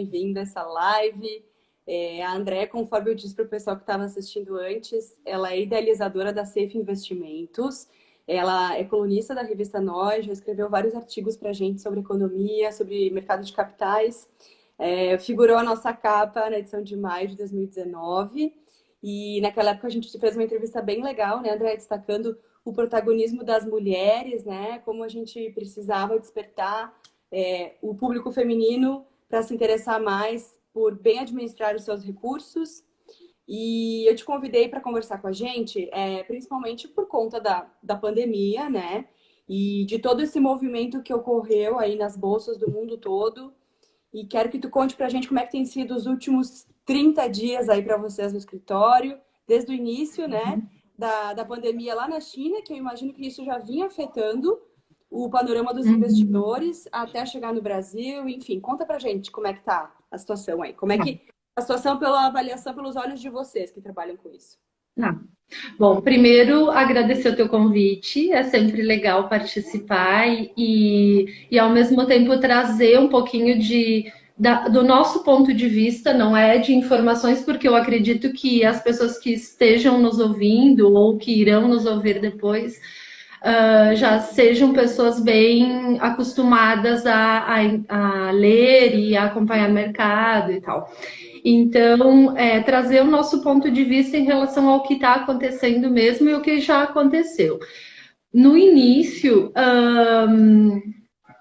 Bem-vindo a essa live. A André, conforme eu disse para o pessoal que estava assistindo antes, ela é idealizadora da Safe Investimentos. Ela é colunista da revista Nós, já escreveu vários artigos para a gente sobre economia, sobre mercado de capitais. Figurou a nossa capa na edição de maio de 2019. E naquela época a gente fez uma entrevista bem legal, né, André, destacando o protagonismo das mulheres, né, como a gente precisava despertar o público feminino para se interessar mais por bem administrar os seus recursos. E eu te convidei para conversar com a gente, principalmente por conta da pandemia, né? E de todo esse movimento que ocorreu aí nas bolsas do mundo todo. E quero que tu conte para a gente como é que tem sido os últimos 30 dias aí para vocês no escritório, desde o início, né, da pandemia lá na China, que eu imagino que isso já vinha afetando o panorama dos investidores até chegar no Brasil, enfim, conta pra gente como é que tá a situação aí, como é que a situação pela avaliação pelos olhos de vocês que trabalham com isso. Ah, bom, primeiro agradecer o teu convite, é sempre legal participar e ao mesmo tempo trazer um pouquinho do nosso ponto de vista, não é de informações, porque eu acredito que as pessoas que estejam nos ouvindo ou que irão nos ouvir depois já sejam pessoas bem acostumadas a ler e a acompanhar o mercado e tal. Então, trazer o nosso ponto de vista em relação ao que está acontecendo mesmo e o que já aconteceu. No início,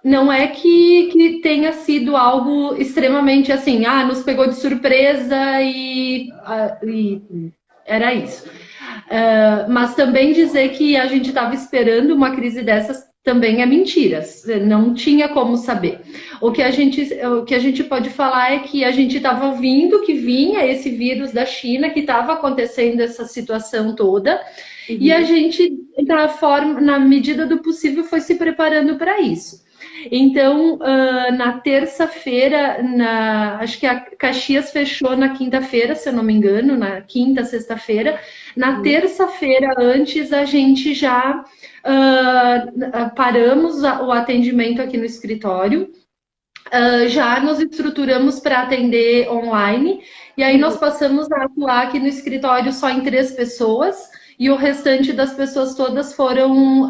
não é que tenha sido algo extremamente assim, nos pegou de surpresa e era isso. Mas também dizer que a gente estava esperando uma crise dessas também é mentira, não tinha como saber. O que a gente pode falar é que a gente estava vindo que vinha esse vírus da China, que estava acontecendo essa situação toda, e a gente, na medida do possível, foi se preparando para isso. Então, na terça-feira, acho que a Caxias fechou na quinta-feira, se eu não me engano, na quinta, sexta-feira. Na terça-feira, antes, a gente já paramos o atendimento aqui no escritório, já nos estruturamos para atender online, e aí nós passamos a atuar aqui no escritório só em 3 pessoas, e o restante das pessoas todas foram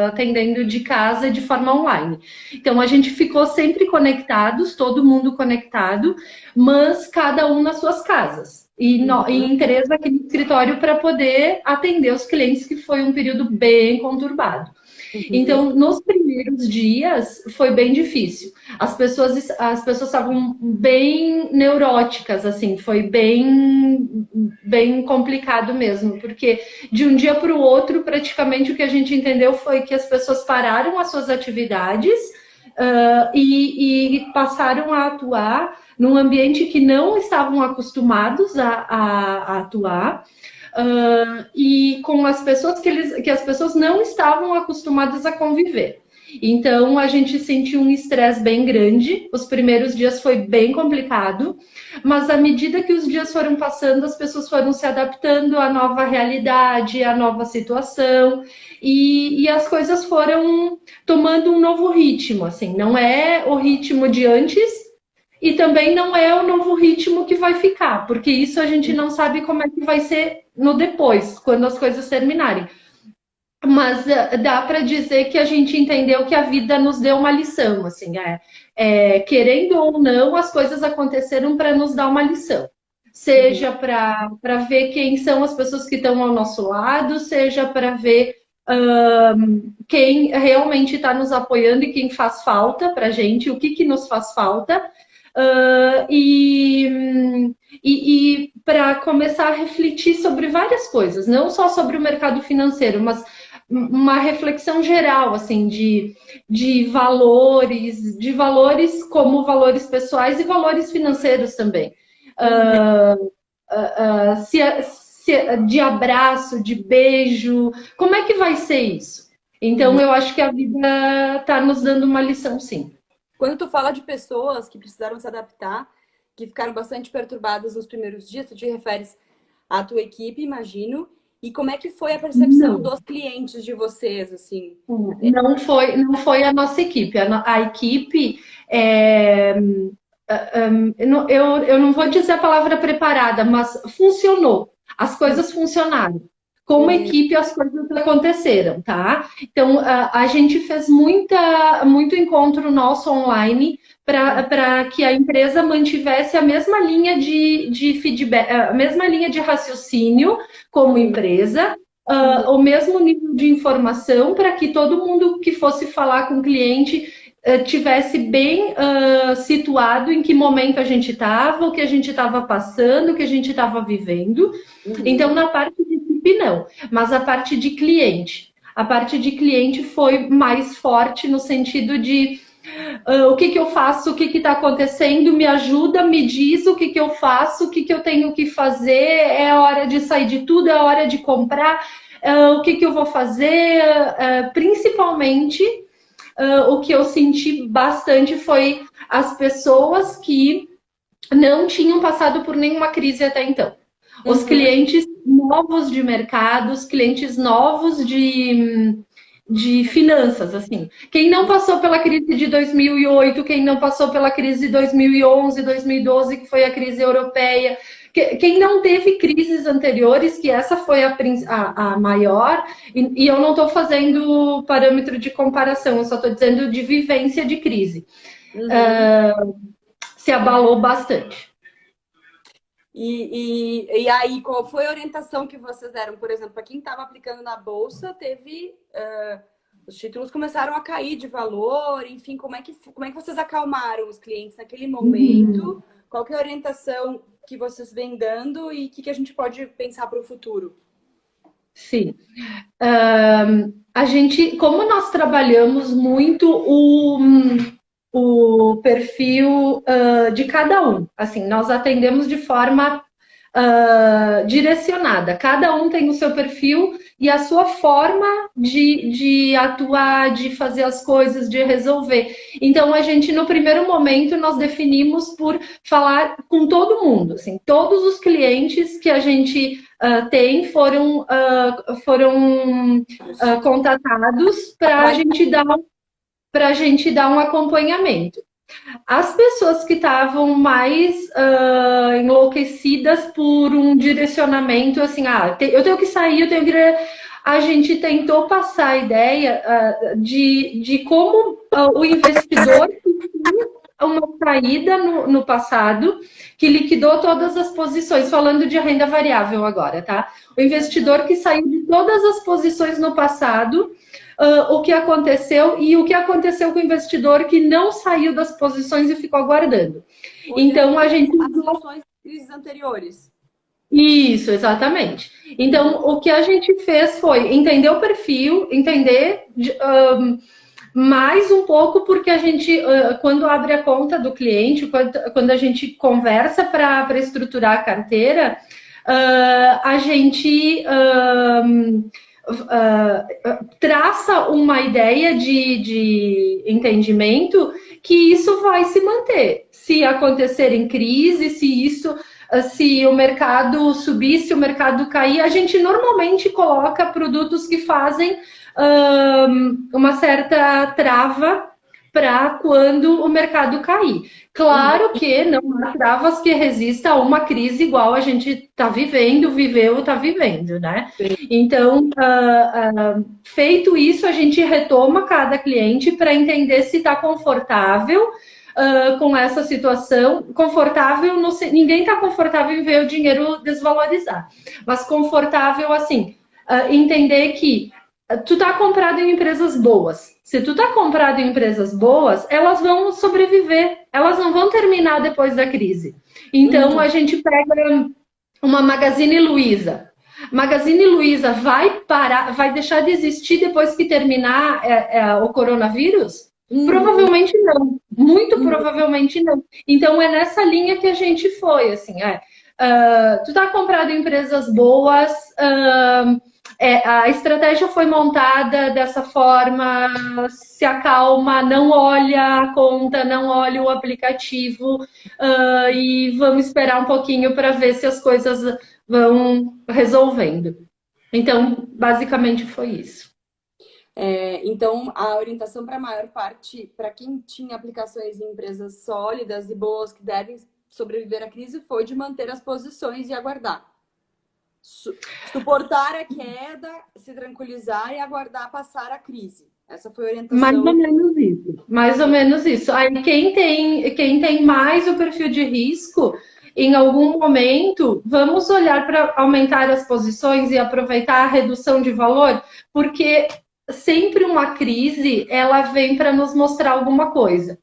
atendendo de casa de forma online. Então, a gente ficou sempre conectados, todo mundo conectado, mas cada um nas suas casas. E em 3 aqui no escritório para poder atender os clientes, que foi um período bem conturbado. Então, nos primeiros dias foi bem difícil. As pessoas estavam bem neuróticas, assim, foi bem complicado mesmo, porque de um dia para o outro, praticamente o que a gente entendeu foi que as pessoas pararam as suas atividades e passaram a atuar num ambiente que não estavam acostumados a atuar. E com as pessoas que as pessoas não estavam acostumadas a conviver. Então, a gente sentiu um estresse bem grande. Os primeiros dias foi bem complicado, mas à medida que os dias foram passando, as pessoas foram se adaptando à nova realidade, à nova situação, e as coisas foram tomando um novo ritmo. Assim, não é o ritmo de antes, e também não é o novo ritmo que vai ficar, porque isso a gente não sabe como é que vai ser no depois, quando as coisas terminarem. Mas dá para dizer que a gente entendeu que a vida nos deu uma lição, assim, querendo ou não, as coisas aconteceram para nos dar uma lição. Seja para ver quem são as pessoas que estão ao nosso lado, seja para ver quem realmente está nos apoiando e quem faz falta para a gente, o que nos faz falta. E para começar a refletir sobre várias coisas, não só sobre o mercado financeiro, mas uma reflexão geral, assim, de valores como valores pessoais e valores financeiros também. De abraço, de beijo, como é que vai ser isso? Então, eu acho que a vida está nos dando uma lição, sim. Quando tu fala de pessoas que precisaram se adaptar, que ficaram bastante perturbadas nos primeiros dias, tu te referes à tua equipe, imagino, E como é que foi a percepção Não. dos clientes de vocês, assim? Não foi a nossa equipe. A equipe é, eu não vou dizer a palavra preparada, mas funcionou. As coisas funcionaram. Como Uhum, equipe, as coisas aconteceram, tá? Então, a gente fez muito encontro nosso online para que a empresa mantivesse a mesma linha de feedback, a mesma linha de raciocínio como uhum, empresa, uhum, o mesmo nível de informação para que todo mundo que fosse falar com o cliente tivesse bem situado em que momento a gente estava, o que a gente estava passando, o que a gente estava vivendo. Então, uhum, na parte de equipe, não, mas a parte de cliente. A parte de cliente foi mais forte no sentido de o que eu faço, o que está acontecendo, me ajuda, me diz o que eu faço, o que eu tenho que fazer, é hora de sair de tudo, é hora de comprar, o que eu vou fazer, principalmente o que eu senti bastante foi as pessoas que não tinham passado por nenhuma crise até então. Os uhum. clientes novos de mercado, os clientes novos de finanças, assim. Quem não passou pela crise de 2008, quem não passou pela crise de 2011, 2012, que foi a crise europeia, quem não teve crises anteriores, que essa foi a maior, e eu não estou fazendo parâmetro de comparação, eu só estou dizendo de vivência de crise, Uhum. se abalou bastante. E aí, qual foi a orientação que vocês deram? Por exemplo, para quem estava aplicando na bolsa, teve. Os títulos começaram a cair de valor, enfim, como é que vocês acalmaram os clientes naquele momento? Qual que é a orientação que vocês vêm dando e o que a gente pode pensar para o futuro? Sim. A gente, como nós trabalhamos muito o perfil de cada um, assim, nós atendemos de forma direcionada. Cada um tem o seu perfil e a sua forma de atuar, de fazer as coisas, de resolver. Então, a gente, no primeiro momento, nós definimos por falar com todo mundo. Assim, todos os clientes que a gente tem foram contatados para a gente dar um acompanhamento. As pessoas que estavam mais enlouquecidas por um direcionamento, assim, eu tenho que sair, eu tenho que. A gente tentou passar a ideia de como o investidor tinha uma saída no passado, que liquidou todas as posições, falando de renda variável agora, tá? O investidor que saiu de todas as posições no passado, o que aconteceu e o que aconteceu com o investidor que não saiu das posições e ficou aguardando. Então, a gente. As lições crises anteriores. Isso, exatamente. Então, o que a gente fez foi entender o perfil, entender mais um pouco, porque a gente, quando abre a conta do cliente, quando a gente conversa para estruturar a carteira, a gente traça uma ideia de entendimento que isso vai se manter. Se acontecer em crise, se o mercado subir, se o mercado cair, a gente normalmente coloca produtos que fazem uma certa trava para quando o mercado cair. Claro que não há travas que resista a uma crise igual a gente está vivendo, viveu e está vivendo, né? Então, feito isso, a gente retoma cada cliente para entender se está confortável com essa situação. Confortável, ninguém está confortável em ver o dinheiro desvalorizar, mas confortável, assim, entender que tu tá comprado em empresas boas. Se tu tá comprado em empresas boas, elas vão sobreviver, elas não vão terminar depois da crise. Então, a gente pega uma Magazine Luiza. Magazine Luiza vai parar, vai deixar de existir depois que terminar o coronavírus? Provavelmente não, muito provavelmente não. Então é nessa linha que a gente foi, assim, tu tá comprado em empresas boas, a estratégia foi montada dessa forma, se acalma, não olha a conta, não olha o aplicativo e vamos esperar um pouquinho para ver se as coisas vão resolvendo. Então, basicamente foi isso. Então, a orientação para a maior parte, para quem tinha aplicações em empresas sólidas e boas que devem sobreviver à crise, foi de manter as posições e aguardar. Suportar a queda, se tranquilizar e aguardar passar a crise. Essa foi a Mais ou orientação. menos isso. Mais ou menos isso. Aí quem tem mais o perfil de risco, em algum momento, vamos olhar para aumentar as posições e aproveitar a redução de valor, porque sempre uma crise, ela vem para nos mostrar alguma coisa.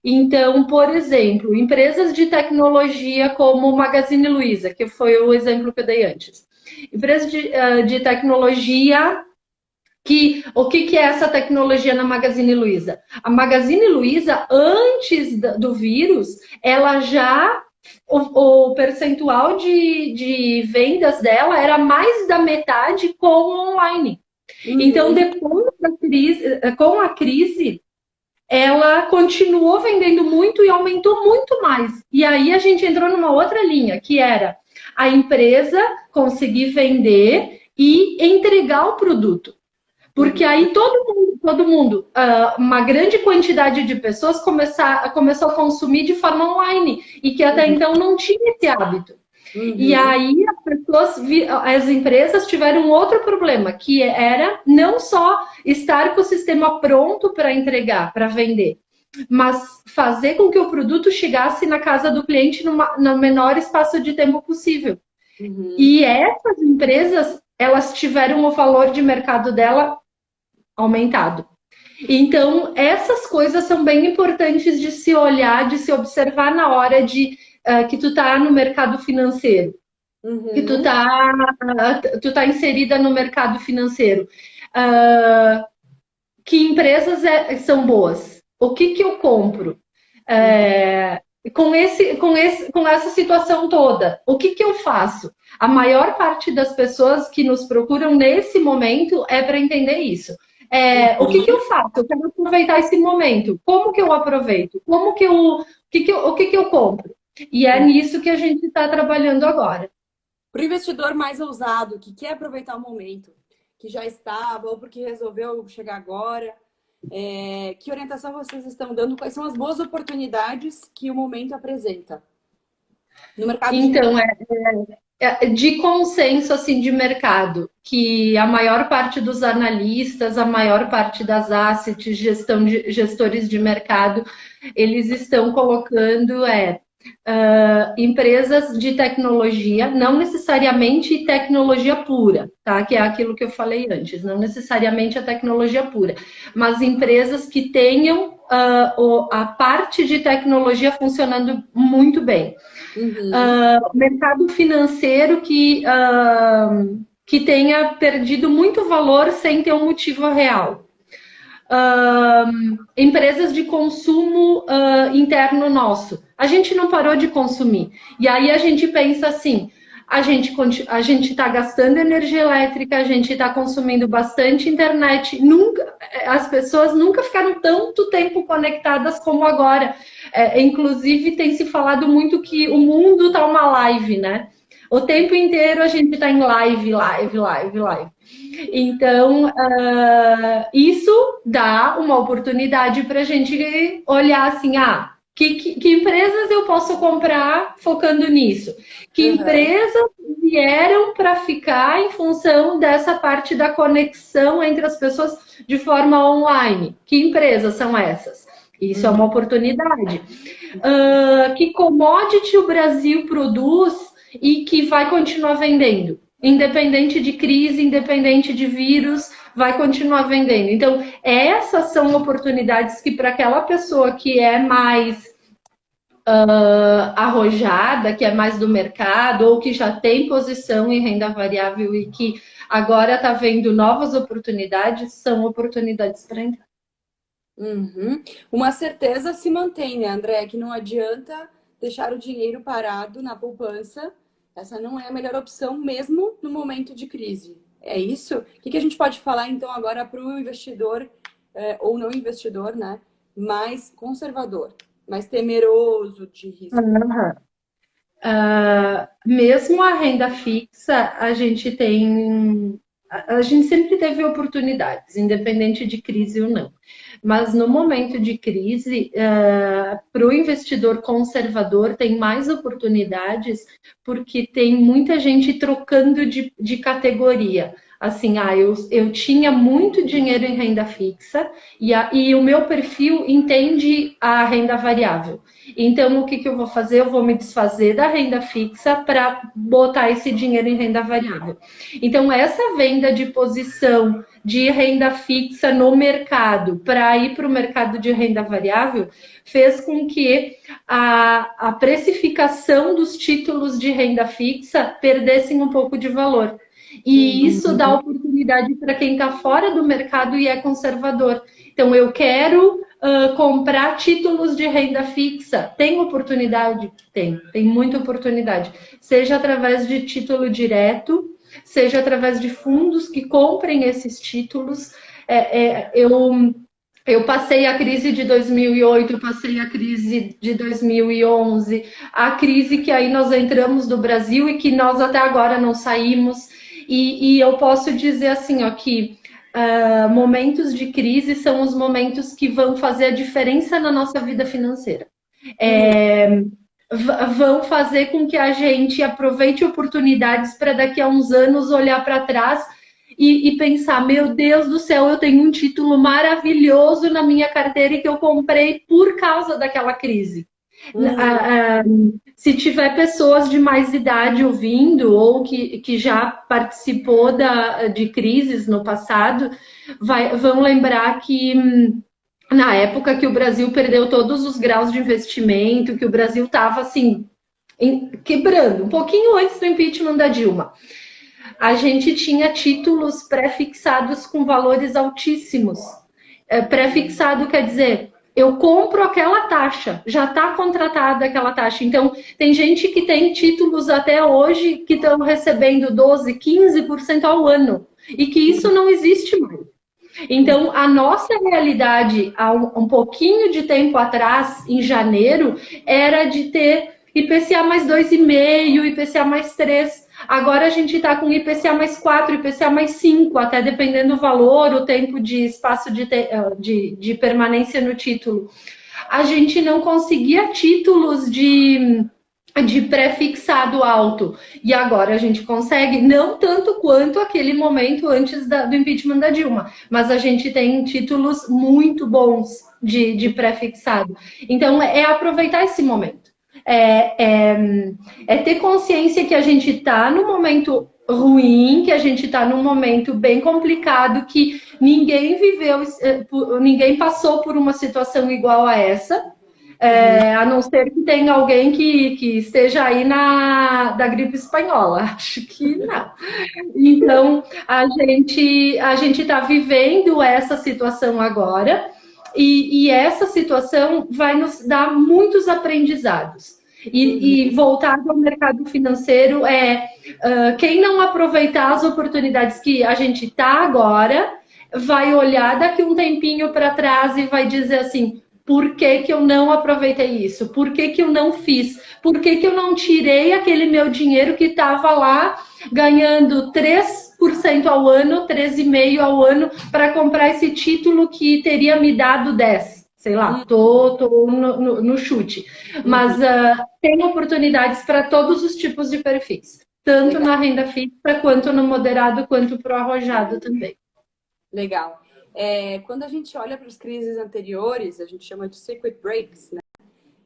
Então, por exemplo, empresas de tecnologia como o Magazine Luiza, que foi o exemplo que eu dei antes. Empresas de tecnologia o que é essa tecnologia na Magazine Luiza? A Magazine Luiza, antes do vírus, ela já. O percentual de vendas dela era mais da metade com o online. Então, Uhum. depois da crise, com a crise, ela continuou vendendo muito e aumentou muito mais. E aí a gente entrou numa outra linha, que era a empresa conseguir vender e entregar o produto. Porque Uhum. aí todo mundo, uma grande quantidade de pessoas começou a consumir de forma online e que até Uhum. então não tinha esse hábito. E Uhum. aí as empresas tiveram outro problema, que era não só estar com o sistema pronto para entregar, para vender, mas fazer com que o produto chegasse na casa do cliente no menor espaço de tempo possível. Uhum. E essas empresas, elas tiveram o valor de mercado dela aumentado. Então, essas coisas são bem importantes de se olhar, de se observar na hora de que tu tá no mercado financeiro, que tu Uhum. tá inserida no mercado financeiro. Uh, que empresas são boas? O que eu compro? É, com essa situação toda, o que eu faço? A maior parte das pessoas que nos procuram nesse momento é para entender isso. O que eu Uhum. faço? Eu quero aproveitar esse momento. Como que eu aproveito? O que eu compro? E é nisso que a gente está trabalhando agora. Para o investidor mais ousado, que quer aproveitar o momento, que já estava ou porque resolveu chegar agora, que orientação vocês estão dando? Quais são as boas oportunidades que o momento apresenta no mercado de Então, investimento? de consenso assim de mercado, que a maior parte dos analistas, a maior parte das assets, gestores de mercado, eles estão colocando empresas de tecnologia, não necessariamente tecnologia pura, tá? Que é aquilo que eu falei antes, não necessariamente a tecnologia pura, mas empresas que tenham a parte de tecnologia funcionando muito bem. Uhum. Mercado financeiro que tenha perdido muito valor sem ter um motivo real. Empresas de consumo interno nosso. A gente não parou de consumir. E aí a gente pensa assim, a gente está gastando energia elétrica, a gente está consumindo bastante internet. As pessoas nunca ficaram tanto tempo conectadas como agora. Inclusive, tem se falado muito que o mundo está uma live, né? O tempo inteiro a gente está em live, live, live, live. Então, isso dá uma oportunidade para a gente olhar assim, que empresas eu posso comprar focando nisso? Que Uhum. empresas vieram para ficar em função dessa parte da conexão entre as pessoas de forma online? Que empresas são essas? Isso é Uhum. uma oportunidade. Que commodity o Brasil produz e que vai continuar vendendo? Independente de crise, independente de vírus, vai continuar vendendo. Então, essas são oportunidades que para aquela pessoa que é mais arrojada, que é mais do mercado, ou que já tem posição em renda variável e que agora está vendo novas oportunidades, são oportunidades para entrar. Uhum. Uma certeza se mantém, né, André? Que não adianta deixar o dinheiro parado na poupança. Essa não é a melhor opção, mesmo no momento de crise. É isso? O que a gente pode falar, então, agora para o investidor, ou não investidor, né? Mais conservador, mais temeroso de risco? Uhum. Mesmo a renda fixa, a gente tem. a gente sempre teve oportunidades, independente de crise ou não. Mas no momento de crise, para o investidor conservador, tem mais oportunidades, porque tem muita gente trocando de categoria. Assim, eu tinha muito dinheiro em renda fixa e o meu perfil entende a renda variável. Então, o que eu vou fazer? Eu vou me desfazer da renda fixa para botar esse dinheiro em renda variável. Então, essa venda de posição de renda fixa no mercado para ir para o mercado de renda variável fez com que a precificação dos títulos de renda fixa perdessem um pouco de valor. E isso dá oportunidade para quem está fora do mercado e é conservador. Então, eu quero comprar títulos de renda fixa. Tem oportunidade? Tem muita oportunidade. Seja através de título direto, seja através de fundos que comprem esses títulos. Eu passei a crise de 2008, passei a crise de 2011, a crise que aí nós entramos do Brasil e que nós até agora não saímos. E eu posso dizer assim, ó, que momentos de crise são os momentos que vão fazer a diferença na nossa vida financeira. Vão fazer com que a gente aproveite oportunidades para daqui a uns anos olhar para trás e pensar, meu Deus do céu, eu tenho um título maravilhoso na minha carteira e que eu comprei por causa daquela crise. Se tiver pessoas de mais idade ouvindo ou que já participou de crises no passado, vão lembrar que na época que o Brasil perdeu todos os graus de investimento, que o Brasil estava assim, quebrando, um pouquinho antes do impeachment da Dilma, a gente tinha títulos pré-fixados com valores altíssimos. Pré-fixado quer dizer, eu compro aquela taxa, já está contratada aquela taxa. Então, tem gente que tem títulos até hoje que estão recebendo 12%, 15% ao ano, e que isso não existe mais. Então, a nossa realidade, há um pouquinho de tempo atrás, em janeiro, era de ter IPCA mais 2,5, IPCA mais 3. Agora a gente está com IPCA mais 4, IPCA mais 5, até dependendo do valor, o tempo de espaço de permanência no título. A gente não conseguia títulos de pré-fixado alto. E agora a gente consegue, não tanto quanto aquele momento antes do impeachment da Dilma, mas a gente tem títulos muito bons de pré-fixado. Então, é aproveitar esse momento. É ter consciência que a gente está num momento ruim, que a gente está num momento bem complicado, que ninguém viveu, ninguém passou por uma situação igual a essa. A não ser que tenha alguém que esteja aí da gripe espanhola. Acho que não. Então, a gente está vivendo essa situação agora e essa situação vai nos dar muitos aprendizados. E voltado ao mercado financeiro, quem não aproveitar as oportunidades que a gente está agora, vai olhar daqui um tempinho para trás e vai dizer assim, por que eu não aproveitei isso? Por que eu não fiz? Por que eu não tirei aquele meu dinheiro que estava lá ganhando 3% ao ano, 13,5% ao ano, para comprar esse título que teria me dado 10%? Sei lá, tô no chute. Mas tem oportunidades para todos os tipos de perfis. Tanto na renda fixa, quanto no moderado, quanto para o arrojado também. Legal. Quando a gente olha para as crises anteriores, a gente chama de circuit breaks, né?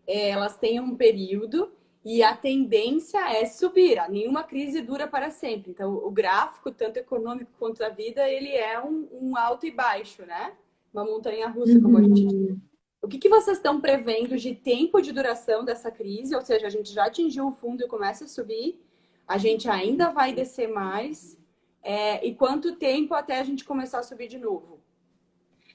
Elas têm um período e a tendência é subir. Nenhuma crise dura para sempre. Então, o gráfico, tanto econômico quanto da vida, ele é um alto e baixo, né? Uma montanha-russa, como a gente diz. O que vocês estão prevendo de tempo de duração dessa crise? Ou seja, a gente já atingiu o fundo e começa a subir, a gente ainda vai descer mais, e quanto tempo até a gente começar a subir de novo?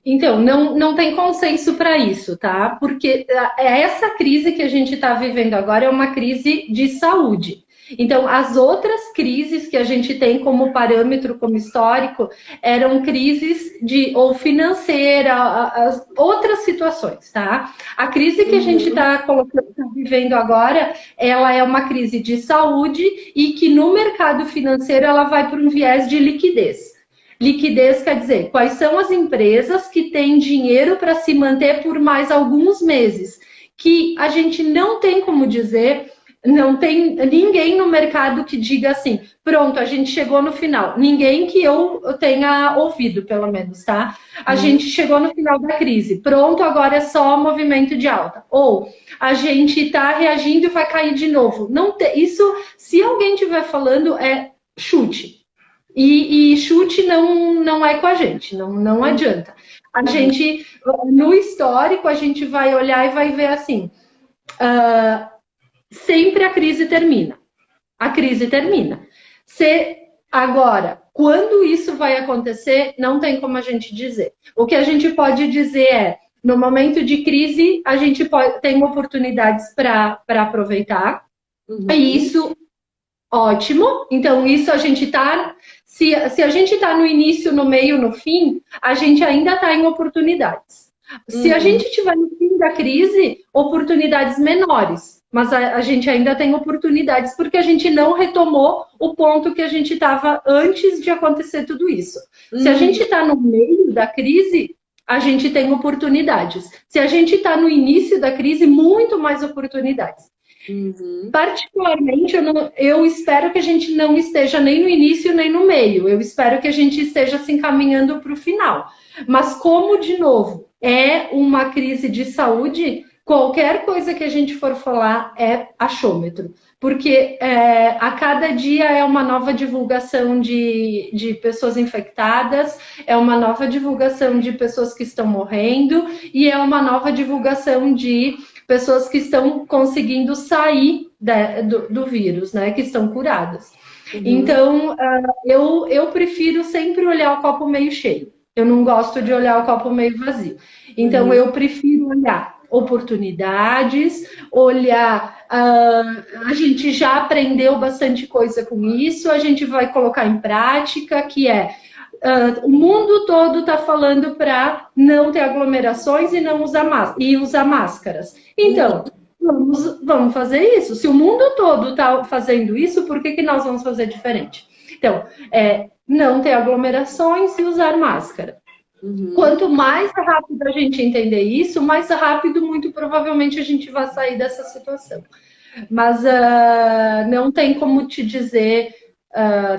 Então, não tem consenso para isso, tá? Porque essa crise que a gente está vivendo agora é uma crise de saúde. Então, as outras crises que a gente tem como parâmetro, como histórico, eram crises ou financeira, outras situações, tá? A crise que a gente está vivendo agora, ela é uma crise de saúde e que no mercado financeiro ela vai para um viés de liquidez. Liquidez quer dizer, quais são as empresas que têm dinheiro para se manter por mais alguns meses, que a gente não tem como dizer, não tem ninguém no mercado que diga assim, pronto, a gente chegou no final. Ninguém que eu tenha ouvido, pelo menos, tá? A gente chegou no final da crise. Pronto, agora é só movimento de alta. Ou a gente está reagindo e vai cair de novo. Não isso, se alguém estiver falando, é chute. E chute não é com a gente, não adianta. A gente, no histórico, a gente vai olhar e vai ver assim, sempre a crise termina. A crise termina. Agora, quando isso vai acontecer, não tem como a gente dizer. O que a gente pode dizer é, no momento de crise, a gente tem oportunidades para aproveitar. E isso, ótimo. Então, isso a gente está... Se a gente está no início, no meio, no fim, a gente ainda está em oportunidades. Se a gente estiver no fim da crise, oportunidades menores. Mas a gente ainda tem oportunidades porque a gente não retomou o ponto que a gente estava antes de acontecer tudo isso. Se a gente está no meio da crise, a gente tem oportunidades. Se a gente está no início da crise, muito mais oportunidades. Particularmente, eu espero que a gente não esteja nem no início nem no meio. Eu espero que a gente esteja se encaminhando para o final. Mas como, de novo, é uma crise de saúde, qualquer coisa que a gente for falar é achômetro. Porque a cada dia é uma nova divulgação de pessoas infectadas, é uma nova divulgação de pessoas que estão morrendo e é uma nova divulgação de pessoas que estão conseguindo sair do vírus, né? Que estão curadas. Então, eu prefiro sempre olhar o copo meio cheio. Eu não gosto de olhar o copo meio vazio. Então, eu prefiro olhar oportunidades, olhar... a gente já aprendeu bastante coisa com isso, a gente vai colocar em prática, que é... o mundo todo está falando para não ter aglomerações e não usar máscaras. Então, vamos fazer isso. Se o mundo todo está fazendo isso, por que nós vamos fazer diferente? Então, não ter aglomerações e usar máscara. Quanto mais rápido a gente entender isso, mais rápido, muito provavelmente, a gente vai sair dessa situação. Mas não tem como te dizer...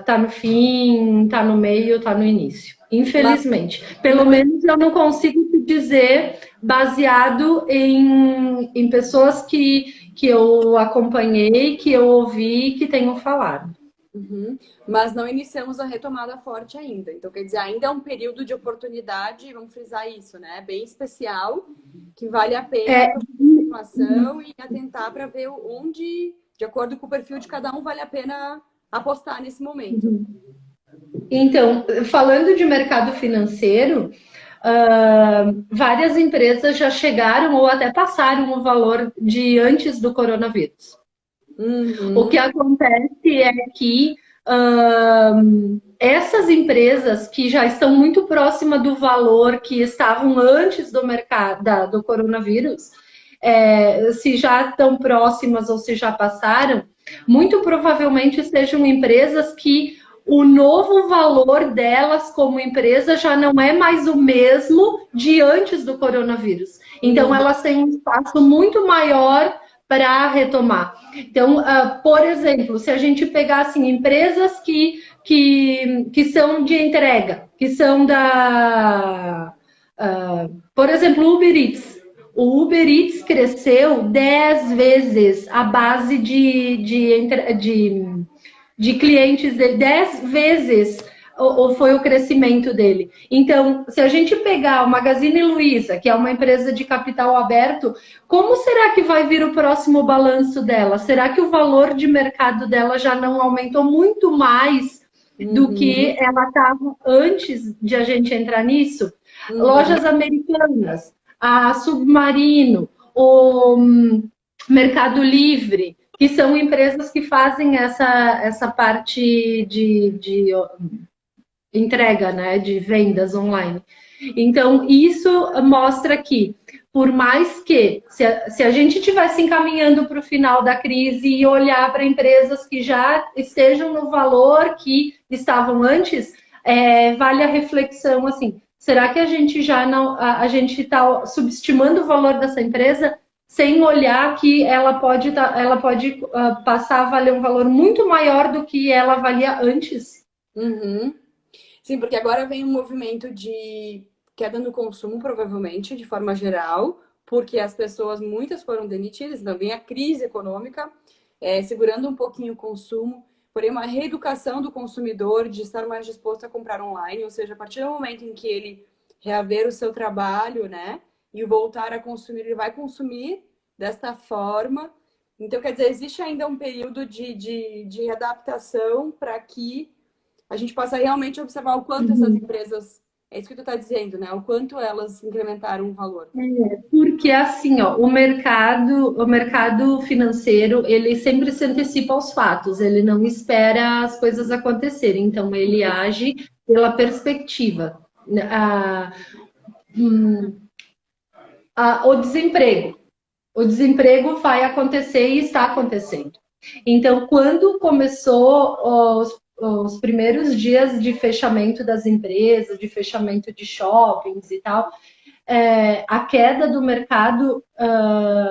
tá no fim, tá no meio, tá no início. Infelizmente. Pelo menos eu não consigo te dizer baseado em pessoas que eu acompanhei, que eu ouvi, que tenham falado. Mas não iniciamos a retomada forte ainda. Então, quer dizer, ainda é um período de oportunidade, vamos frisar isso, né? Bem especial, que vale a pena a informação e atentar para ver onde, de acordo com o perfil de cada um, vale a pena apostar nesse momento. Então, falando de mercado financeiro, várias empresas já chegaram ou até passaram o valor de antes do coronavírus. O que acontece é que essas empresas que já estão muito próximas do valor que estavam antes do mercado do coronavírus, se já estão próximas ou se já passaram, muito provavelmente sejam empresas que o novo valor delas como empresa já não é mais o mesmo de antes do coronavírus. Então, elas têm um espaço muito maior para retomar. Então, por exemplo, se a gente pegar assim, empresas que são de entrega, que são por exemplo, o Uber Eats. O Uber Eats cresceu 10 vezes a base de clientes dele, 10 vezes foi o crescimento dele. Então, se a gente pegar o Magazine Luiza, que é uma empresa de capital aberto, como será que vai vir o próximo balanço dela? Será que o valor de mercado dela já não aumentou muito mais do que ela estava antes de a gente entrar nisso? Lojas Americanas, a Submarino, o Mercado Livre, que são empresas que fazem essa parte de entrega, né, de vendas online. Então, isso mostra que, por mais que, se a gente estivesse encaminhando para o final da crise e olhar para empresas que já estejam no valor que estavam antes, vale a reflexão assim, será que a gente já não, a gente está subestimando o valor dessa empresa sem olhar que ela pode passar a valer um valor muito maior do que ela valia antes? Uhum. Sim, porque agora vem um movimento de queda no consumo, provavelmente, de forma geral, porque as pessoas, muitas foram demitidas, então vem a crise econômica, segurando um pouquinho o consumo, porém uma reeducação do consumidor de estar mais disposto a comprar online, ou seja, a partir do momento em que ele reaver o seu trabalho, né, e voltar a consumir, ele vai consumir desta forma. Então, quer dizer, existe ainda um período de readaptação para que a gente possa realmente observar o quanto essas Uhum. empresas, é isso que tu está dizendo, né? O quanto elas incrementaram o valor. Porque assim, ó, o mercado financeiro, ele sempre se antecipa aos fatos, ele não espera as coisas acontecerem, então ele age pela perspectiva. Ah, hum, o desemprego. O desemprego vai acontecer e está acontecendo. Então, quando começou os primeiros dias de fechamento das empresas, de fechamento de shoppings e tal, a queda do mercado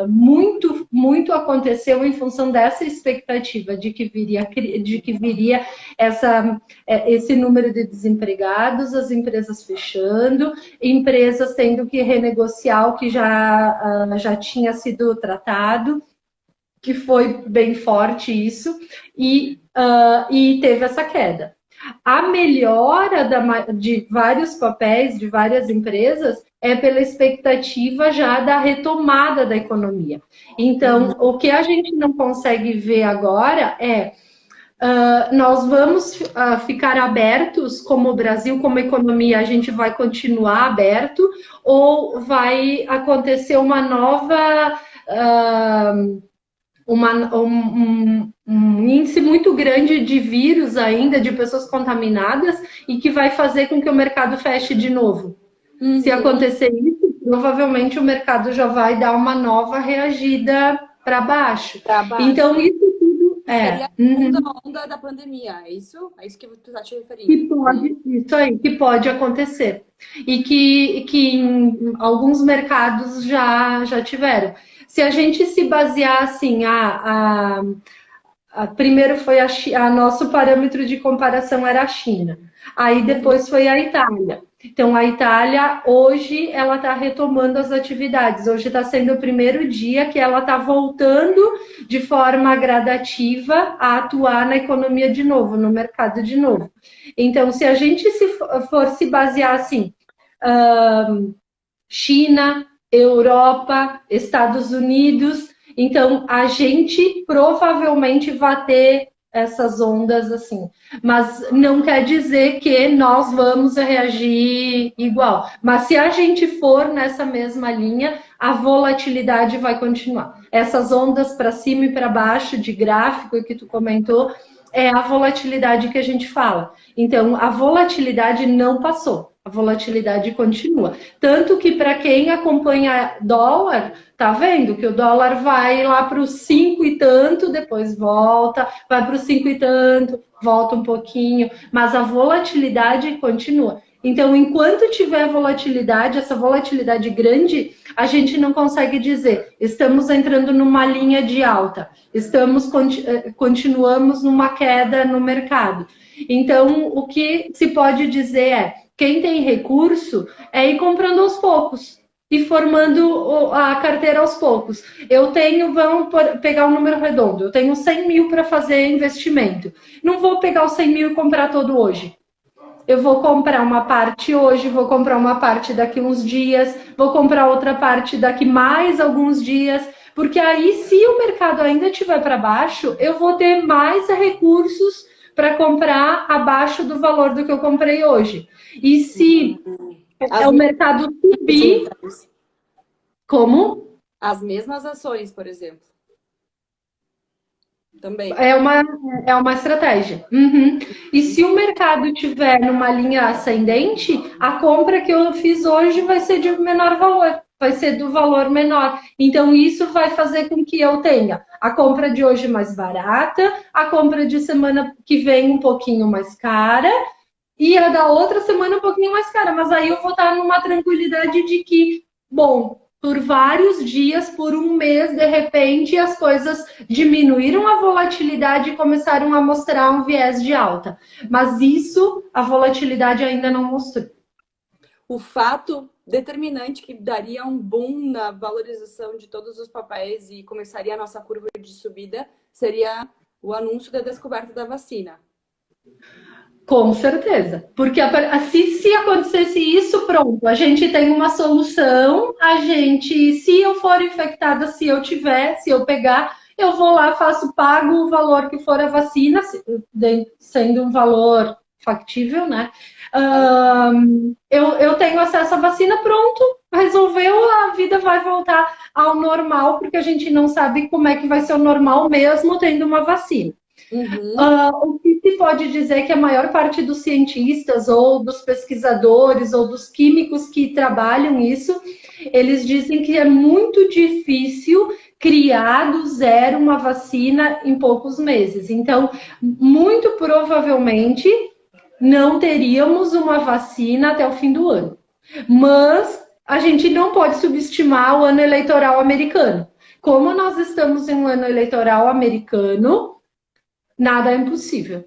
muito aconteceu em função dessa expectativa de que viria esse número de desempregados, as empresas fechando, empresas tendo que renegociar o que já tinha sido tratado, que foi bem forte isso, e teve essa queda. A melhora de vários papéis, de várias empresas, é pela expectativa já da retomada da economia. Então, o que a gente não consegue ver agora é nós vamos ficar abertos como o Brasil, como economia, a gente vai continuar aberto ou vai acontecer uma nova um índice muito grande de vírus ainda, de pessoas contaminadas, e que vai fazer com que o mercado feche de novo. Se acontecer isso, provavelmente o mercado já vai dar uma nova reagida para baixo. Para baixo. Então, isso tudo seria a segunda onda da pandemia, é isso? É isso que tu está te referindo? isso aí, que pode acontecer. E que em alguns mercados já tiveram. Se a gente se basear assim, primeiro foi nosso parâmetro de comparação era a China. Aí depois foi a Itália. Então a Itália hoje ela está retomando as atividades. Hoje está sendo o primeiro dia que ela está voltando de forma gradativa a atuar na economia de novo, no mercado de novo. Então se a gente for se basear assim, China, Europa, Estados Unidos. Então, a gente provavelmente vai ter essas ondas assim, mas não quer dizer que nós vamos reagir igual. Mas se a gente for nessa mesma linha, a volatilidade vai continuar. Essas ondas para cima e para baixo de gráfico que tu comentou, é a volatilidade que a gente fala. Então, a volatilidade não passou. A volatilidade continua. Tanto que para quem acompanha dólar, tá vendo que o dólar vai lá para os 5 e tanto, depois volta, vai para os 5 e tanto, volta um pouquinho, mas a volatilidade continua. Então, enquanto tiver volatilidade, essa volatilidade grande, a gente não consegue dizer, estamos entrando numa linha de alta, continuamos numa queda no mercado. Então, o que se pode dizer é, quem tem recurso é ir comprando aos poucos e formando a carteira aos poucos. Vamos pegar um número redondo, eu tenho 100 mil para fazer investimento. Não vou pegar os 100 mil e comprar todo hoje. Eu vou comprar uma parte hoje, vou comprar uma parte daqui uns dias, vou comprar outra parte daqui mais alguns dias, porque aí, se o mercado ainda estiver para baixo, eu vou ter mais recursos para comprar abaixo do valor do que eu comprei hoje. E se o mercado subir... Como? As mesmas ações, por exemplo. Também. É uma estratégia. Uhum. E se o mercado estiver numa linha ascendente, a compra que eu fiz hoje vai ser de menor valor, vai ser do valor menor. Então, isso vai fazer com que eu tenha a compra de hoje mais barata, a compra de semana que vem um pouquinho mais cara, E a da outra semana um pouquinho mais cara, mas aí eu vou estar numa tranquilidade de que, bom, por vários dias, por um mês, de repente, as coisas diminuíram a volatilidade e começaram a mostrar um viés de alta. Mas isso, a volatilidade ainda não mostrou. O fato determinante que daria um boom na valorização de todos os papéis e começaria a nossa curva de subida seria o anúncio da descoberta da vacina. Com certeza. Porque se acontecesse isso, pronto, a gente tem uma solução, se eu for infectada, se eu pegar, eu vou lá, pago o valor que for a vacina, sendo um valor factível, né? Eu tenho acesso à vacina, pronto, resolveu, a vida vai voltar ao normal, porque a gente não sabe como é que vai ser o normal mesmo tendo uma vacina. O que se pode dizer é que a maior parte dos cientistas ou dos pesquisadores ou dos químicos que trabalham isso, eles dizem que é muito difícil criar do zero uma vacina em poucos meses. Então, muito provavelmente não teríamos uma vacina até o fim do ano. Mas a gente não pode subestimar o ano eleitoral americano. Como nós estamos em um ano eleitoral americano, nada é impossível.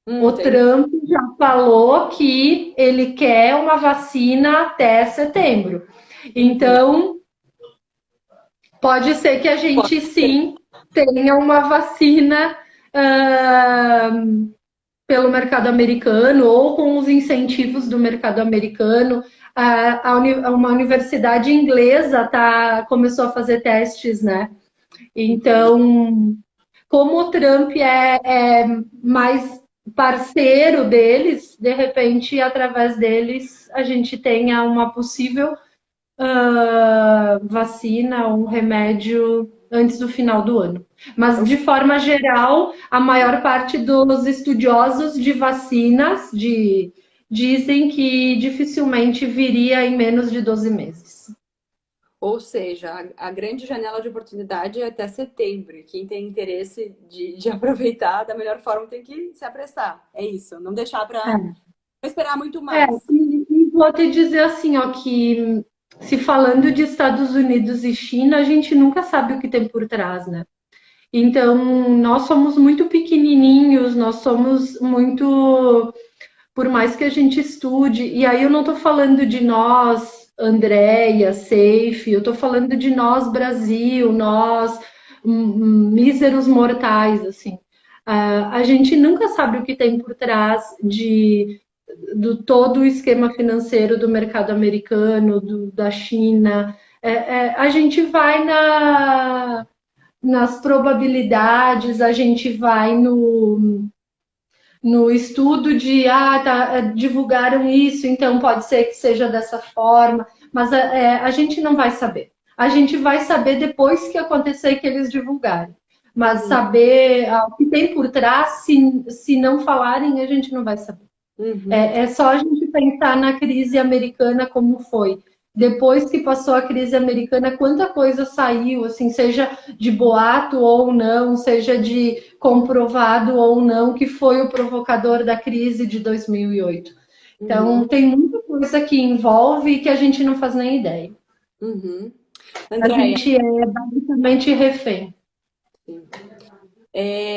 O Trump já falou que ele quer uma vacina até setembro. Então, pode ser que a gente sim tenha uma vacina pelo mercado americano ou com os incentivos do mercado americano. Uma universidade inglesa começou a fazer testes, né? Então, como o Trump é mais parceiro deles, de repente, através deles, a gente tenha uma possível vacina, um remédio antes do final do ano. Mas, de forma geral, a maior parte dos estudiosos de vacinas dizem que dificilmente viria em menos de 12 meses. Ou seja, a grande janela de oportunidade é até setembro. E quem tem interesse de aproveitar da melhor forma tem que se apressar. É isso, não deixar para esperar muito mais. E vou te dizer assim, ó, que se falando de Estados Unidos e China, a gente nunca sabe o que tem por trás, né? Então, nós somos muito pequenininhos, nós somos muito... Por mais que a gente estude, e aí eu não estou falando de nós, Andréia, Safe, eu estou falando de nós, Brasil, nós, míseros mortais, assim. A gente nunca sabe o que tem por trás do todo o esquema financeiro do mercado americano, da China. A gente vai nas probabilidades, a gente vai no estudo divulgaram isso, então pode ser que seja dessa forma, mas a gente não vai saber. A gente vai saber depois que acontecer que eles divulgarem. Mas saber o que tem por trás, se não falarem, a gente não vai saber. É só a gente pensar na crise americana como foi. Depois que passou a crise americana, quanta coisa saiu, assim, seja de boato ou não, seja de comprovado ou não, que foi o provocador da crise de 2008. Então, tem muita coisa que envolve e que a gente não faz nem ideia. A gente é basicamente refém.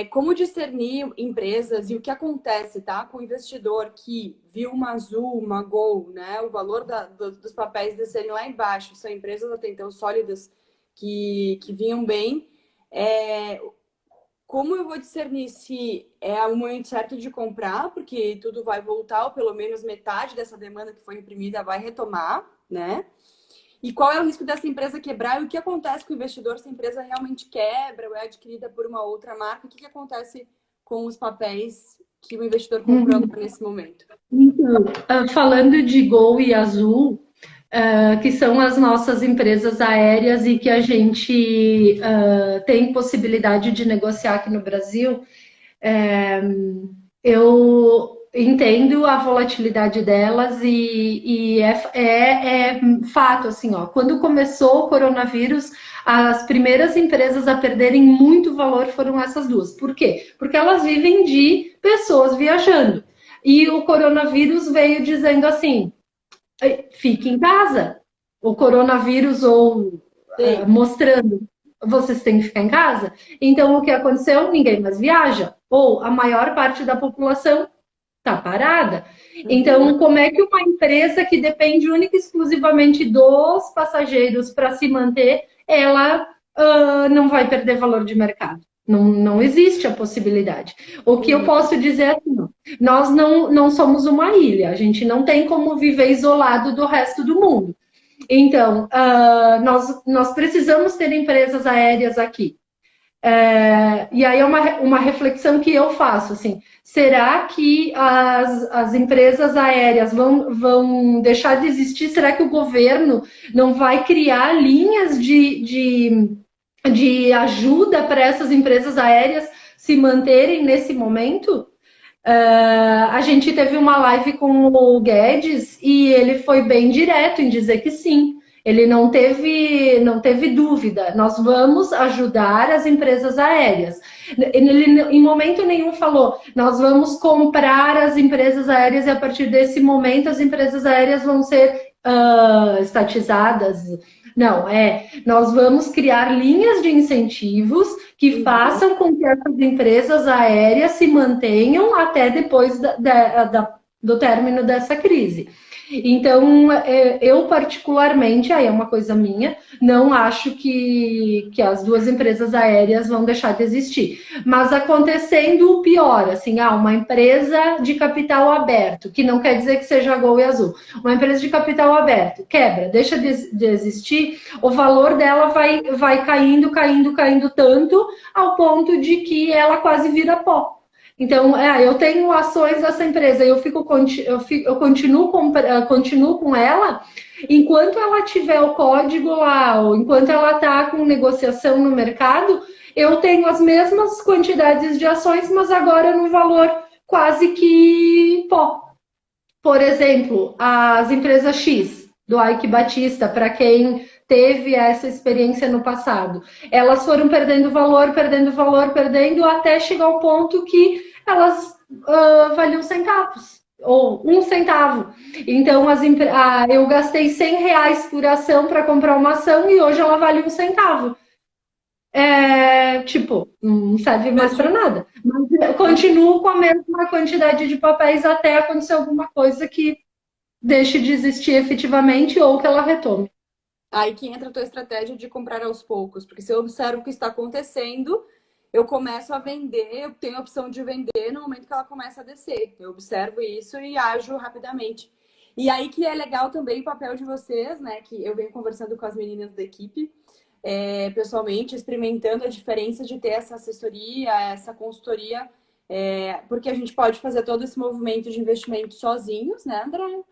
Como discernir empresas e o que acontece, tá? Com o investidor que viu uma Azul, uma Gol, né? O valor dos papéis descerem lá embaixo. São empresas até então sólidas que vinham bem. Como eu vou discernir se é o momento certo de comprar, porque tudo vai voltar, ou pelo menos metade dessa demanda que foi reprimida vai retomar, né? E qual é o risco dessa empresa quebrar? E o que acontece com o investidor se a empresa realmente quebra ou é adquirida por uma outra marca? O que acontece com os papéis que o investidor comprou nesse momento? Então, falando de Gol e Azul, que são as nossas empresas aéreas e que a gente tem possibilidade de negociar aqui no Brasil, eu entendo a volatilidade delas e é fato, assim, ó, quando começou o coronavírus, as primeiras empresas a perderem muito valor foram essas duas. Por quê? Porque elas vivem de pessoas viajando. e o coronavírus veio dizendo assim, fique em casa. O coronavírus ou mostrando, vocês têm que ficar em casa. Então, o que aconteceu? Ninguém mais viaja. Ou a maior parte da população está parada. Então, como é que uma empresa que depende única e exclusivamente dos passageiros para se manter, ela não vai perder valor de mercado? Não existe a possibilidade. O que eu posso dizer é assim, nós não somos uma ilha, a gente não tem como viver isolado do resto do mundo. Então, nós precisamos ter empresas aéreas aqui. E aí é uma reflexão que eu faço, assim, será que as empresas aéreas vão deixar de existir? Será que o governo não vai criar linhas de ajuda para essas empresas aéreas se manterem nesse momento? A gente teve uma live com o Guedes e ele foi bem direto em dizer que sim. Ele não teve dúvida. Nós vamos ajudar as empresas aéreas. Ele em momento nenhum falou, nós vamos comprar as empresas aéreas e a partir desse momento as empresas aéreas vão ser estatizadas. Não, nós vamos criar linhas de incentivos que façam com que essas empresas aéreas se mantenham até depois do término dessa crise. Então, eu particularmente, aí é uma coisa minha, não acho que as duas empresas aéreas vão deixar de existir. Mas acontecendo o pior, assim, uma empresa de capital aberto, que não quer dizer que seja Gol e Azul, uma empresa de capital aberto, quebra, deixa de existir, o valor dela vai caindo tanto, ao ponto de que ela quase vira pó. Então, eu tenho ações dessa empresa, eu continuo com ela, enquanto ela tiver o código lá, ou enquanto ela está com negociação no mercado, eu tenho as mesmas quantidades de ações, mas agora no valor quase que pó. Por exemplo, as empresas X, do Ike Batista, para quem teve essa experiência no passado, elas foram perdendo valor, até chegar ao ponto que elas valiam centavos, ou 1 centavo. Então, eu gastei R$100 por ação para comprar uma ação e hoje ela vale 1 centavo. Não serve mais para nada. Mas eu continuo com a mesma quantidade de papéis até acontecer alguma coisa que deixe de existir efetivamente ou que ela retome. Aí que entra a tua estratégia de comprar aos poucos, porque se eu observo o que está acontecendo, eu começo a vender, eu tenho a opção de vender no momento que ela começa a descer. Eu observo isso e ajo rapidamente. E aí que é legal também o papel de vocês, né? Que eu venho conversando com as meninas da equipe, pessoalmente, experimentando a diferença de ter essa assessoria, essa consultoria, porque a gente pode fazer todo esse movimento de investimento sozinhos, né, André?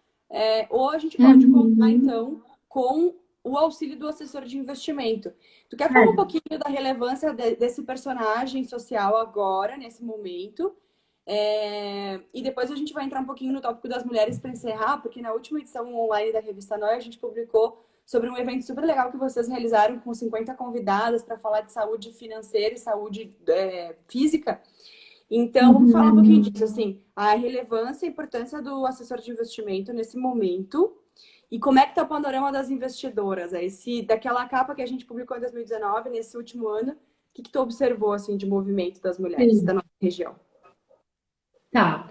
Ou a gente pode contar, então, com o auxílio do assessor de investimento. Tu quer falar um pouquinho da relevância desse personagem social agora, nesse momento? E depois a gente vai entrar um pouquinho no tópico das mulheres para encerrar, porque na última edição online da Revista Nós, a gente publicou sobre um evento super legal que vocês realizaram com 50 convidadas para falar de saúde financeira e saúde física. Então, vamos falar um pouquinho disso, assim, a relevância e a importância do assessor de investimento nesse momento. E como é que está o panorama das investidoras? Daquela capa que a gente publicou em 2019, nesse último ano, o que tu observou assim, de movimento das mulheres da nossa região? Tá.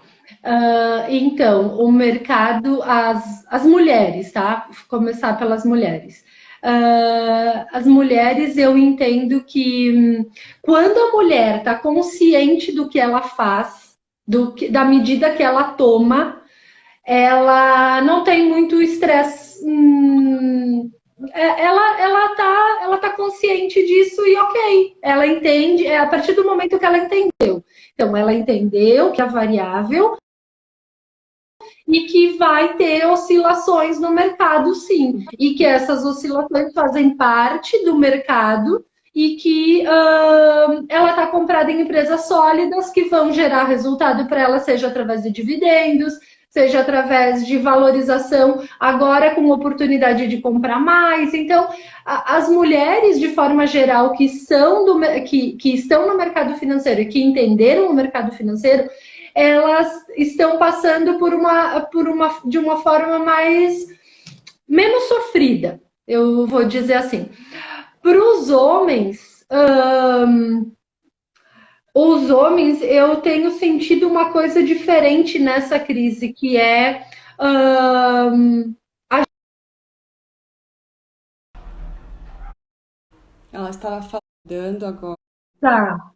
Então, o mercado, as mulheres, tá? Vou começar pelas mulheres. As mulheres, eu entendo que quando a mulher está consciente do que ela faz, da medida que ela toma, ela não tem muito estresse. Ela tá consciente disso e ok. Ela entende, a partir do momento que ela entendeu. Então, ela entendeu que é variável e que vai ter oscilações no mercado, sim. E que essas oscilações fazem parte do mercado e que ela está comprada em empresas sólidas que vão gerar resultado para ela, seja através de dividendos, seja através de valorização, agora com oportunidade de comprar mais. Então, as mulheres, de forma geral, que estão no mercado financeiro e que entenderam o mercado financeiro, elas estão passando de uma forma menos sofrida, eu vou dizer assim. Para os homens, eu tenho sentido uma coisa diferente nessa crise, que é Ela estava falando agora. tá.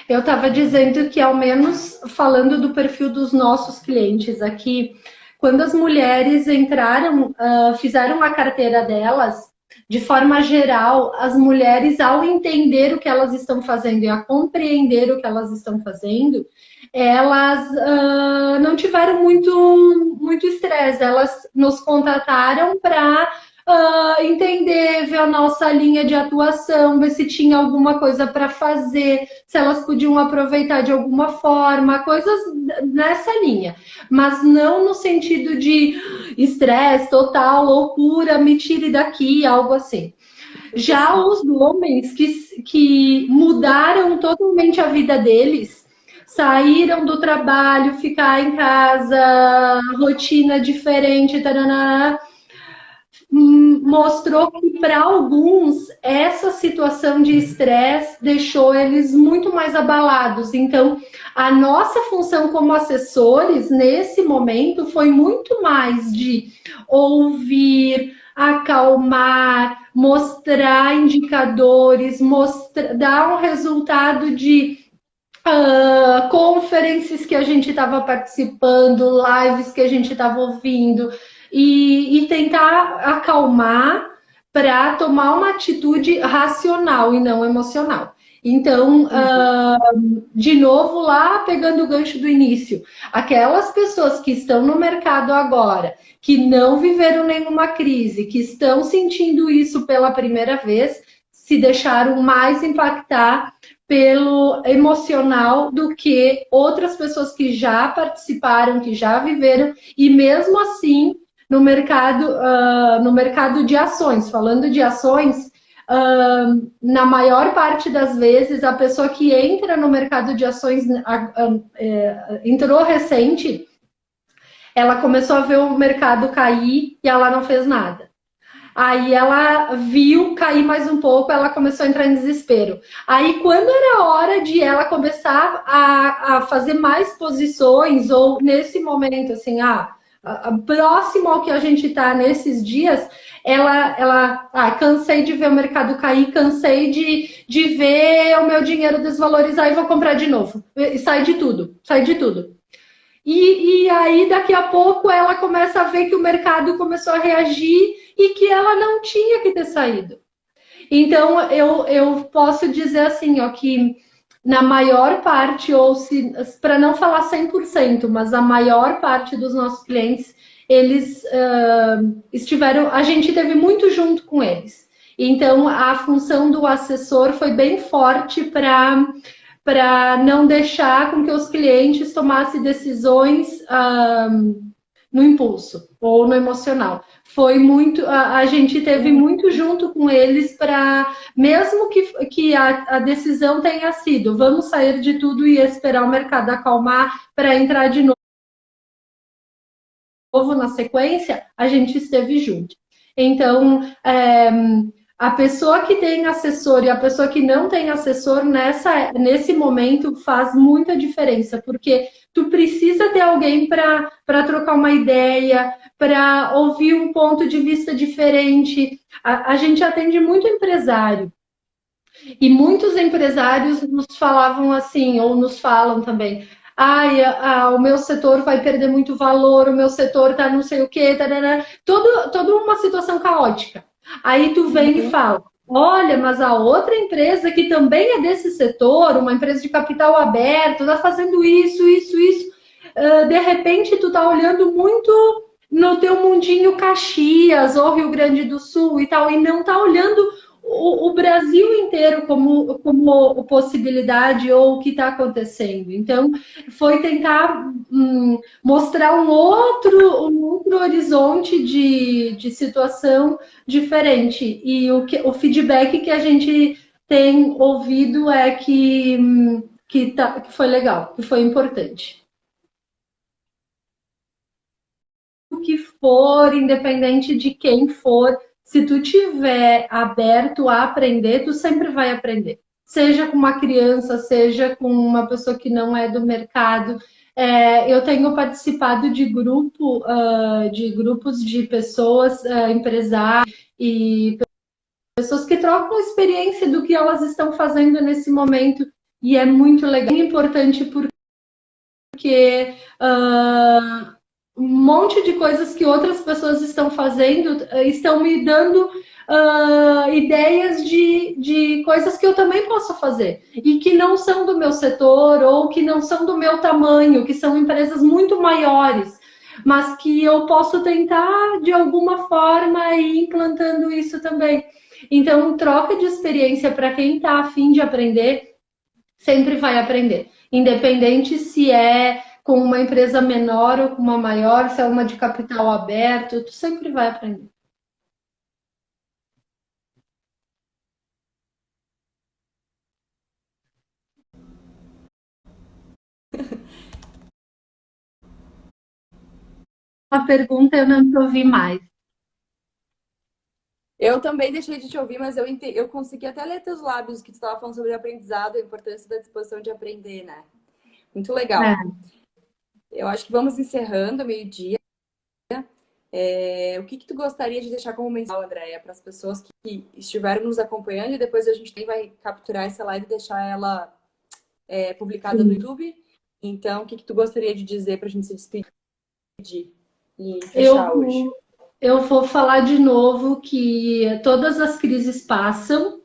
Eu estava dizendo que, ao menos falando do perfil dos nossos clientes aqui, quando as mulheres entraram, fizeram a carteira delas, de forma geral, as mulheres, ao entender o que elas estão fazendo e a compreender o que elas estão fazendo, elas não tiveram muito estresse. Elas nos contrataram para entender, ver a nossa linha de atuação, ver se tinha alguma coisa para fazer, se elas podiam aproveitar de alguma forma, coisas nessa linha. Mas não no sentido de estresse total, loucura, me tire daqui, algo assim. Já os homens que mudaram totalmente a vida deles, saíram do trabalho, ficar em casa, rotina diferente, tarana, mostrou que para alguns essa situação de estresse deixou eles muito mais abalados. Então, a nossa função como assessores nesse momento foi muito mais de ouvir, acalmar, mostrar indicadores, dar um resultado de conferências que a gente estava participando, lives que a gente estava ouvindo, e tentar acalmar para tomar uma atitude racional e não emocional. Então, de novo, lá pegando o gancho do início, aquelas pessoas que estão no mercado agora, que não viveram nenhuma crise, que estão sentindo isso pela primeira vez, se deixaram mais impactar pelo emocional do que outras pessoas que já participaram, que já viveram, e mesmo assim, no mercado de ações, falando de ações, na maior parte das vezes, a pessoa que entra no mercado de ações, entrou recente, ela começou a ver o mercado cair e ela não fez nada. Aí ela viu cair mais um pouco, ela começou a entrar em desespero. Aí quando era hora de ela começar a fazer mais posições, ou nesse momento, assim, próximo ao que a gente está nesses dias, cansei de ver o mercado cair, cansei de ver o meu dinheiro desvalorizar e vou comprar de novo. E sai de tudo, sai de tudo. E aí, daqui a pouco, ela começa a ver que o mercado começou a reagir e que ela não tinha que ter saído. Então, eu posso dizer assim, ó, que na maior parte, ou se para não falar 100%, mas a maior parte dos nossos clientes, eles estiveram, a gente teve muito junto com eles. Então, a função do assessor foi bem forte para não deixar com que os clientes tomassem decisões no impulso ou no emocional. Foi muito, a gente teve muito junto com eles para, mesmo que a decisão tenha sido, vamos sair de tudo e esperar o mercado acalmar para entrar de novo na sequência, a gente esteve junto. Então, a pessoa que tem assessor e a pessoa que não tem assessor nesse momento faz muita diferença, porque tu precisa ter alguém para trocar uma ideia, para ouvir um ponto de vista diferente. A gente atende muito empresário. E muitos empresários nos falavam assim, ou nos falam também, o meu setor vai perder muito valor, o meu setor tá não sei o quê, toda uma situação caótica. Aí tu vem e fala, olha, mas a outra empresa que também é desse setor, uma empresa de capital aberto, está fazendo isso. De repente tu tá olhando muito no teu mundinho Caxias ou Rio Grande do Sul e tal, e não tá olhando o Brasil inteiro como possibilidade ou o que está acontecendo. Então, foi tentar mostrar um outro horizonte de situação diferente. E o feedback que a gente tem ouvido é que foi legal, que foi importante. for, independente de quem for, se tu tiver aberto a aprender, tu sempre vai aprender. Seja com uma criança, seja com uma pessoa que não é do mercado. Eu tenho participado de grupos de pessoas, empresários e pessoas que trocam experiência do que elas estão fazendo nesse momento. E é muito legal, é importante porque um monte de coisas que outras pessoas estão fazendo estão me dando ideias de coisas que eu também posso fazer e que não são do meu setor ou que não são do meu tamanho, que são empresas muito maiores, mas que eu posso tentar de alguma forma ir implantando isso também. Então, troca de experiência para quem está a fim de aprender, sempre vai aprender, independente se é com uma empresa menor ou com uma maior, se é uma de capital aberto, tu sempre vai aprender. Uma pergunta eu não te ouvi mais. Eu também deixei de te ouvir, mas eu consegui até ler teus lábios que tu estava falando sobre aprendizado, a importância da disposição de aprender, né? Muito legal. Eu acho que vamos encerrando, meio-dia. O que tu gostaria de deixar como mensagem, Andréia, para as pessoas que estiveram nos acompanhando e depois a gente vai capturar essa live e deixar ela publicada no YouTube. Então, o que tu gostaria de dizer para a gente se despedir e fechar hoje? Eu vou falar de novo que todas as crises passam,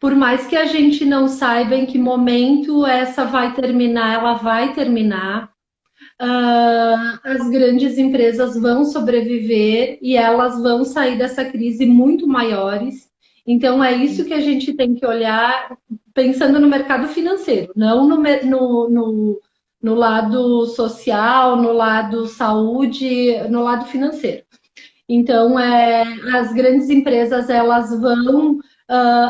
por mais que a gente não saiba em que momento essa vai terminar, ela vai terminar. As grandes empresas vão sobreviver e elas vão sair dessa crise muito maiores. Então, é isso que a gente tem que olhar pensando no mercado financeiro, não no lado social, no lado saúde, no lado financeiro. Então, as grandes empresas elas vão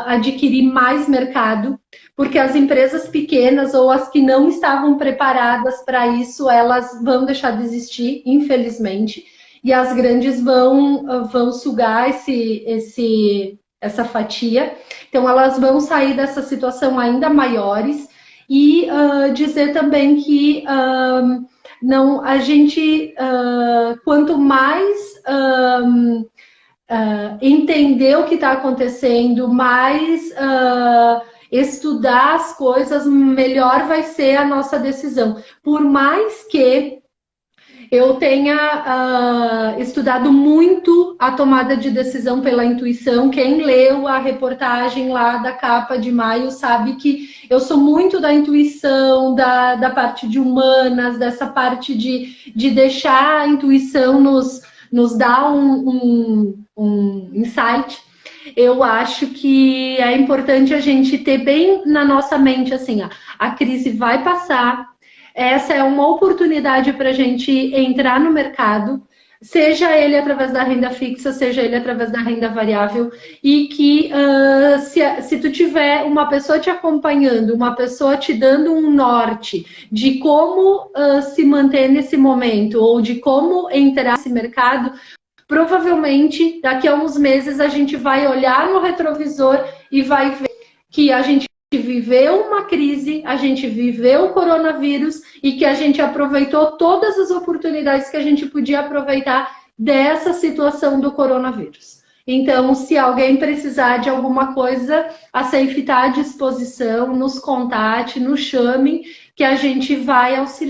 adquirir mais mercado, porque as empresas pequenas ou as que não estavam preparadas para isso, elas vão deixar de existir, infelizmente, e as grandes vão sugar essa fatia. Então, elas vão sair dessa situação ainda maiores e dizer também que não, a gente, quanto mais entender o que está acontecendo, mais estudar as coisas, melhor vai ser a nossa decisão. Por mais que eu tenha estudado muito a tomada de decisão pela intuição. Quem leu a reportagem lá da capa de maio sabe que eu sou muito da intuição, da parte de humanas, dessa parte de deixar a intuição nos dar um insight. Eu acho que é importante a gente ter bem na nossa mente assim, a crise vai passar. Essa é uma oportunidade para a gente entrar no mercado, seja ele através da renda fixa, seja ele através da renda variável, e que se tu tiver uma pessoa te acompanhando, uma pessoa te dando um norte de como se manter nesse momento, ou de como entrar nesse mercado, provavelmente daqui a uns meses a gente vai olhar no retrovisor e vai ver que a gente viveu uma crise, a gente viveu o coronavírus e que a gente aproveitou todas as oportunidades que a gente podia aproveitar dessa situação do coronavírus. Então, se alguém precisar de alguma coisa, a Safe está à disposição, nos contate, nos chame, que a gente vai auxiliar.